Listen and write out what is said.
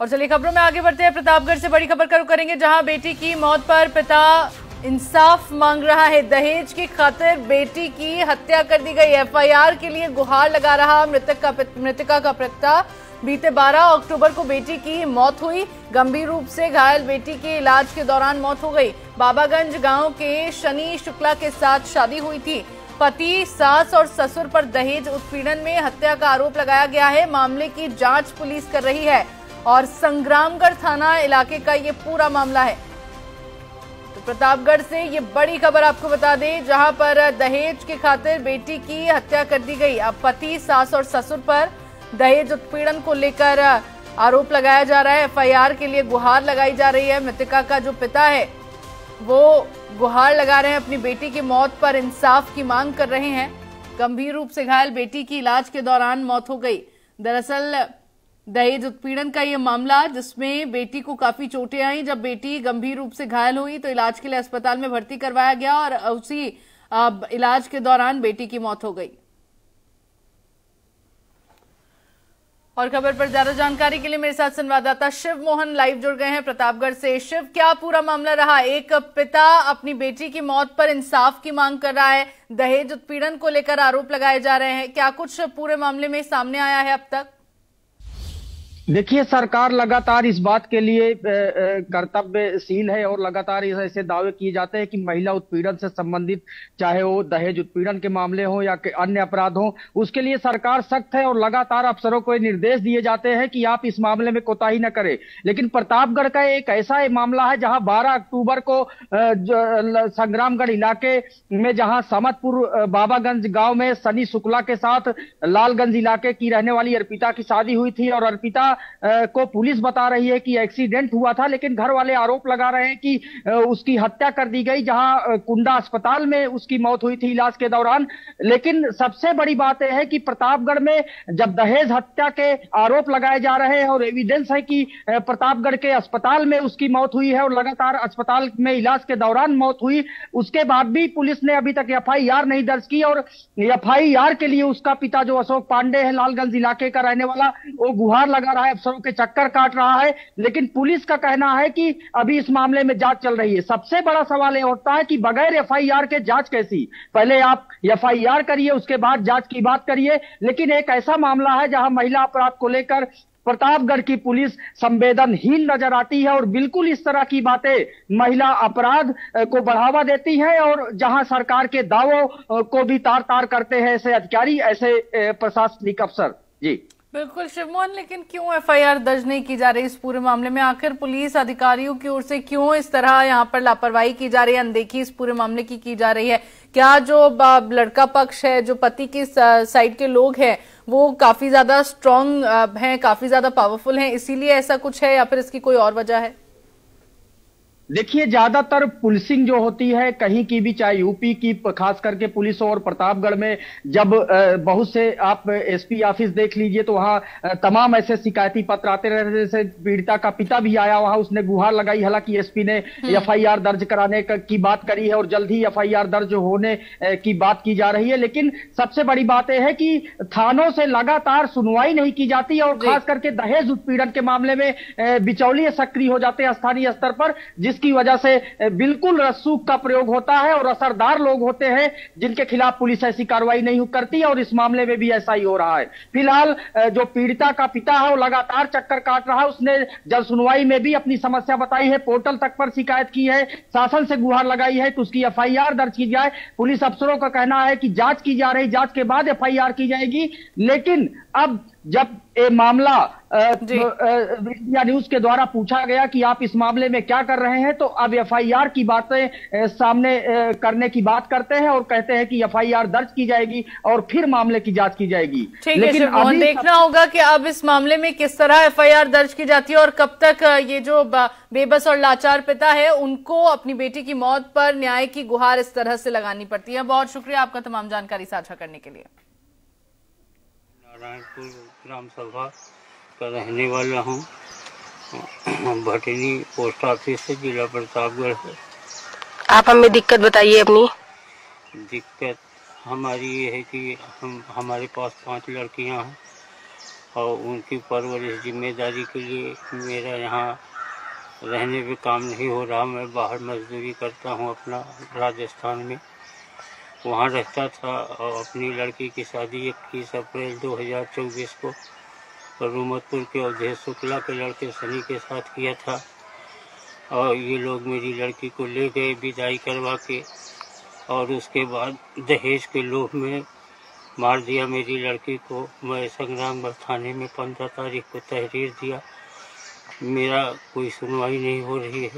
और चलिए खबरों में आगे बढ़ते हैं। प्रतापगढ़ से बड़ी खबर का रुख करेंगे, जहां बेटी की मौत पर पिता इंसाफ मांग रहा है। दहेज की खातिर बेटी की हत्या कर दी गई। एफआईआर के लिए गुहार लगा रहा मृतका का पिता। बीते 12 अक्टूबर को बेटी की मौत हुई। गंभीर रूप से घायल बेटी की इलाज के दौरान मौत हो गई। बाबागंज गांव के शनि शुक्ला के साथ शादी हुई थी। पति, सास और ससुर पर दहेज उत्पीड़न में हत्या का आरोप लगाया गया है। मामले की जांच पुलिस कर रही है और संग्रामगढ़ थाना इलाके का ये पूरा मामला है। तो प्रतापगढ़ से ये बड़ी खबर आपको बता दें, जहां पर दहेज की खातिर बेटी की हत्या कर दी गई। अब पति, सास और ससुर पर दहेज उत्पीड़न को लेकर आरोप लगाया जा रहा है। एफआईआर के लिए गुहार लगाई जा रही है। मृतका का जो पिता है वो गुहार लगा रहे हैं, अपनी बेटी की मौत पर इंसाफ की मांग कर रहे हैं। गंभीर रूप से घायल बेटी की इलाज के दौरान मौत हो गई। दरअसल दहेज उत्पीड़न का ये मामला, जिसमें बेटी को काफी चोटें आई। जब बेटी गंभीर रूप से घायल हुई तो इलाज के लिए अस्पताल में भर्ती करवाया गया और उसी इलाज के दौरान बेटी की मौत हो गई। और खबर पर ज्यादा जानकारी के लिए मेरे साथ संवाददाता शिव मोहन लाइव जुड़ गए हैं प्रतापगढ़ से। शिव, क्या पूरा मामला रहा? एक पिता अपनी बेटी की मौत पर इंसाफ की मांग कर रहा है, दहेज उत्पीड़न को लेकर आरोप लगाए जा रहे हैं। क्या कुछ पूरे मामले में सामने आया है अब तक? देखिए, सरकार लगातार इस बात के लिए कर्तव्यशील है और लगातार ऐसे दावे किए जाते हैं कि महिला उत्पीड़न से संबंधित, चाहे वो दहेज उत्पीड़न के मामले हो या अन्य अपराध हो, उसके लिए सरकार सख्त है और लगातार अफसरों को निर्देश दिए जाते हैं कि आप इस मामले में कोताही न करें। लेकिन प्रतापगढ़ का एक ऐसा मामला है जहां 12 अक्टूबर को संग्रामगढ़ इलाके में, जहां समतपुर बाबागंज गांव में शनि शुक्ला के साथ लालगंज इलाके की रहने वाली अर्पिता की शादी हुई थी और अर्पिता को पुलिस बता रही है कि एक्सीडेंट हुआ था, लेकिन घर वाले आरोप लगा रहे हैं कि उसकी हत्या कर दी गई, जहां कुंडा अस्पताल में उसकी मौत हुई थी इलाज के दौरान। लेकिन सबसे बड़ी बात यह है कि प्रतापगढ़ में जब दहेज हत्या के आरोप लगाए जा रहे हैं और एविडेंस है कि प्रतापगढ़ के अस्पताल में उसकी मौत हुई है और लगातार अस्पताल में इलाज के दौरान मौत हुई, उसके बाद भी पुलिस ने अभी तक एफआईआर नहीं दर्ज की। और एफआईआर के लिए उसका पिता, जो अशोक पांडे है, लालगंज इलाके का रहने वाला, वो गुहार लगा रहा है, अफसरों के चक्कर काट रहा है। लेकिन पुलिस का कहना है कि अभी इस मामले में जांच चल रही है। सबसे बड़ा सवाल यह उठता है कि बगैर एफआईआर के जांच कैसी? पहले आप एफआईआर करिए, उसके बाद जांच की बात करिए। लेकिन एक ऐसा मामला है जहां महिला अपराध को लेकर प्रतापगढ़ की पुलिस संवेदनहीन नजर आती है और बिल्कुल इस तरह की बातें महिला अपराध को बढ़ावा देती है और जहां सरकार के दावों को भी तार तार करते हैं ऐसे अधिकारी, ऐसे प्रशासनिक अफसर। जी बिल्कुल शिवमोहन, लेकिन क्यों एफआईआर दर्ज नहीं की जा रही इस पूरे मामले में? आखिर पुलिस अधिकारियों की ओर से क्यों इस तरह यहाँ पर लापरवाही की जा रही है, अनदेखी इस पूरे मामले की जा रही है? क्या जो लड़का पक्ष है, जो पति की साइड के लोग हैं, वो काफी ज्यादा स्ट्रांग हैं, काफी ज्यादा पावरफुल हैं, इसीलिए ऐसा कुछ है, या फिर इसकी कोई और वजह है? देखिए, ज्यादातर पुलिसिंग जो होती है कहीं की भी, चाहे यूपी की खास करके पुलिस और प्रतापगढ़ में, जब बहुत से आप एसपी ऑफिस देख लीजिए तो वहां तमाम ऐसे शिकायती पत्र आते रहते। जैसे पीड़िता का पिता भी आया, वहां उसने गुहार लगाई। हालांकि एसपी ने एफआईआर दर्ज कराने की बात करी है और जल्द ही एफआईआर दर्ज होने की बात की जा रही है। लेकिन सबसे बड़ी बात यह है कि थानों से लगातार सुनवाई नहीं की जाती और खास करके दहेज उत्पीड़न के मामले में बिचौलिए सक्रिय हो जाते हैं स्थानीय स्तर पर, जिसकी वजह से बिल्कुल रसूख का प्रयोग होता है और असरदार लोग होते हैं जिनके खिलाफ पुलिस ऐसी कार्रवाई नहीं करती है और इस मामले में भी ऐसा ही हो रहा है। फिलहाल जो पीड़िता का पिता है वो लगातार चक्कर काट रहा है। उसने जब सुनवाई में भी अपनी समस्या बताई है, पोर्टल तक पर शिकायत की है, शासन से गुहार लगाई है कि उसकी एफआईआर दर्ज की जाए। पुलिस अफसरों का कहना है कि जांच की जा रही, जांच के बाद एफआईआर की जाएगी। लेकिन अब जब ये मामला इंडिया न्यूज के द्वारा पूछा गया कि आप इस मामले में क्या कर रहे हैं, तो अब एफआईआर की बातें सामने करने की बात करते हैं और कहते हैं कि एफआईआर दर्ज की जाएगी और फिर मामले की जांच की जाएगी। लेकिन अभी देखना होगा कि अब इस मामले में किस तरह एफआईआर दर्ज की जाती है और कब तक ये जो बेबस और लाचार पिता है उनको अपनी बेटी की मौत पर न्याय की गुहार इस तरह से लगानी पड़ती है। बहुत शुक्रिया आपका तमाम जानकारी साझा करने के लिए। नारायणपुर ग्राम सभा का रहने वाला हूँ, भटनी पोस्ट ऑफिस से, जिला प्रतापगढ़ से। आप हमें दिक्कत बताइए अपनी। दिक्कत हमारी ये है कि हमारे पास 5 लड़कियां हैं और उनकी परवरिश जिम्मेदारी के लिए मेरा यहाँ रहने पे काम नहीं हो रहा। मैं बाहर मजदूरी करता हूँ अपना राजस्थान में, वहाँ रहता था। और अपनी लड़की की शादी 21 अप्रैल 2024 को रूमतपुर के अवधेश शुक्ला के लड़के सनी के साथ किया था। और ये लोग मेरी लड़की को ले गए विदाई करवा के, और उसके बाद दहेज के लोभ में मार दिया मेरी लड़की को। मैं संग्रामगढ़ थाने में 15 तारीख को तहरीर दिया, मेरा कोई सुनवाई नहीं हो रही है।